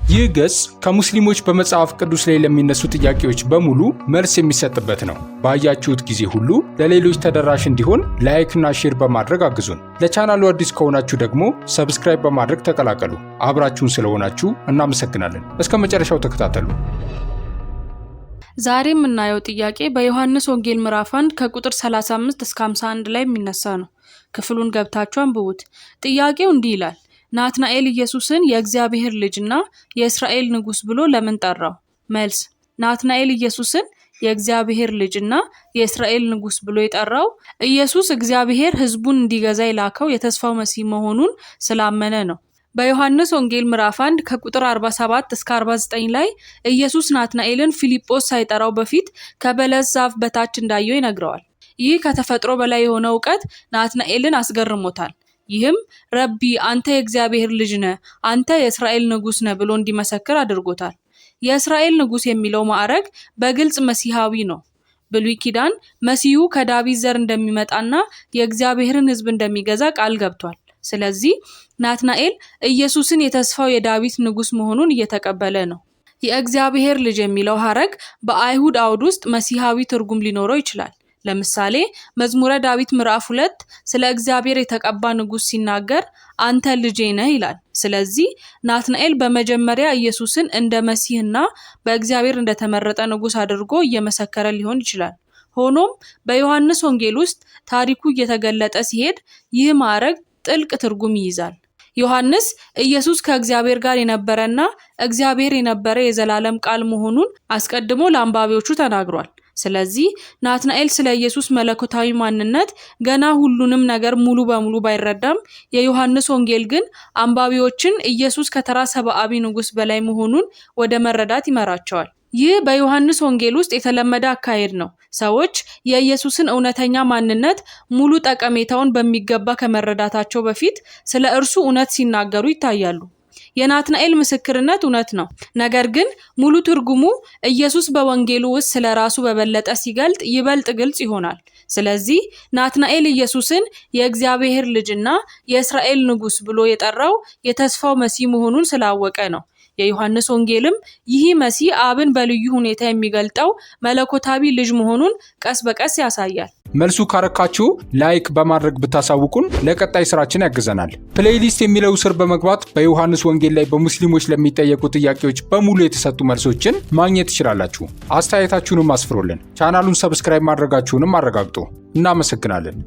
ይህ ገጽ ከሙስሊሞች በመጽሐፍ ቅዱስ ላይ ለሚነሱ ጥያቄዎች በሙሉ መልስ የሚሰጥበት ነው። ባያችሁት ጊዜ ሁሉ ለሌሎች ተደራሽ እንዲሆን ላይክ እና ሼር በማድረግ አግዙን። ለቻናሉ አዲስ ከሆናችሁ ደግሞ ሰብስክራይብ በማድረግ ተቀላቀሉ። አብራችሁን ስለሆናችሁ እናመሰግናለን። እስከ መጨረሻው ተከታተሉ። ዛሬ የምናየው ጥያቄ በዮሐንስ ወንጌል ምዕራፍ 1 ከቁጥር 35 እስከ 51 ላይ የሚነሳ ነው። ክፍሉን ገብታችሁ አንብቡት። ጥያቄው እንዲህ ይላል: ናትናኤል ኢየሱስን የእግዚአብሔር ልጅና የእስራኤል ንጉስ ብሎ ለምን ጠራው? መልስ: ናትናኤል ኢየሱስን የእግዚአብሔር ልጅና የእስራኤል ንጉስ ብሎ የጠራው ኢየሱስ እግዚአብሔር ሕዝቡን እንዲገዛ የላከው የተስፋው መሲህ መሆኑን ስላመነ ነው። በዮሐንስ ወንጌል ምዕራፍ 1 ከቁጥር 47 እስከ 49 ላይ ኢየሱስ ናትናኤልን ፊልጶስ ሳይጠራው በፊት ከበለስ ዛፍ በታች እንዳየው ይነግረዋል። ይህ ከተፈጥሮ በላይ የሆነ ዕውቀት ናትናኤልን አስገርሞታል። ይህም ረቢ አንተ የእግዚአብሔር ልጅ ነህ፣ አንተ የእስራኤል ንጉስ ነህ ብሎ እንዲመሰክር አድርጎታል። የእስራኤል ንጉስ የሚለው ማዕረግ በግልጽ መሲሃዊ ነው። ብሉይ ኪዳን መሲሁ ከዳዊት ዘር እንደሚመጣና የእግዚአብሔርን ሕዝብ እንደሚገዛ ቃል ገብቷል። ስለዚህ ናትናኤል ኢየሱስን የተስፋው የዳዊት ንጉስ መሆኑን እየተቀበለ ነው። የእግዚአብሔር ልጅ የሚለው ሐረግ በአይሁድ አውድ ውስጥ መሲሃዊ ትርጉም ሊኖረው ይችላል። ለምሳሌ መዝሙረ ዳዊት ምዕራፍ 2 ስለ እግዚአብሔር የተቀባ ንጉስ ሲናገር አንተ ልጄ ነህ ይላል። ስለዚህ ናትናኤል በመጀመሪያ ኢየሱስን እንደ መሲህና በእግዚአብሔር እንደተመረጠ ንጉስ አድርጎ እየመሰከረ ሊሆን ይችላል። ሆኖም በዮሐንስ ወንጌል ውስጥ ታሪኩ እየተገለጠ ሲሄድ ይህ ማዕረግ ጥልቅ ትርጉም ይይዛል። ዮሐንስ ኢየሱስ ከእግዚአብሔር ጋር የነበረና እግዚአብሔር የነበረ የዘላለም ቃል መሆኑን አስቀድሞ ለአንባቢዎቹ ተናግሯል። ስለዚህ ናትናኤል ስለ ኢየሱስ መለኮታዊ ማንነት ገና ሁሉንም ነገር ሙሉ በሙሉ ባይረዳም የዮሐንስ ወንጌል ግን አንባቢዎችን ኢየሱስ ከተራ ሰብአዊ ንጉስ በላይ መሆኑን ወደ መረዳት ይመራቸዋል። ይህ በዮሐንስ ወንጌል ውስጥ የተለመደ አካሄድ ነው። ሰዎች የኢየሱስን እውነተኛ ማንነት ሙሉ ጠቀሜታውን በሚገባ ከመረዳታቸው በፊት ስለ እርሱ እውነት ሲናገሩ ይታያሉ። የናትናኤል ምስክርነት እውነት ነው። ነገር ግን ሙሉ ትርጉሙ ኢየሱስ በወንጌሉ ውስጥ ስለ ራሱ በበለጠ ሲገልጥ ይበልጥ ግልጽ ይሆናል። ስለዚህ ናትናኤል ኢየሱስን የእግዚአብሔር ልጅና የእስራኤል ንጉስ ብሎ የጠራው የተስፋው መሲህ መሆኑን ስላወቀ ነው። የዮሐንስ ወንጌልም ይህ መሲህ አብን በልዩ ሁኔታ የሚገልጠው መለኮታዊ ልጅ መሆኑን ቀስ በቀስ ያሳያል። መልሱ ካረካችሁ ላይክ በማድረግ ብታሳውቁን ለቀጣይ ስራችን ያግዘናል። ፕሌይሊስት የሚለው ስር በመግባት በዮሐንስ ወንጌል ላይ በሙስሊሞች ለሚጠየቁ ጥያቄዎች በሙሉ የተሰጡ መልሶችን ማግኘት ትችላላችሁ። አስተያየታችሁንም አስፍሩልን። ቻናሉን ሰብስክራይብ ማድረጋችሁንም አረጋግጡ። እናመሰግናለን።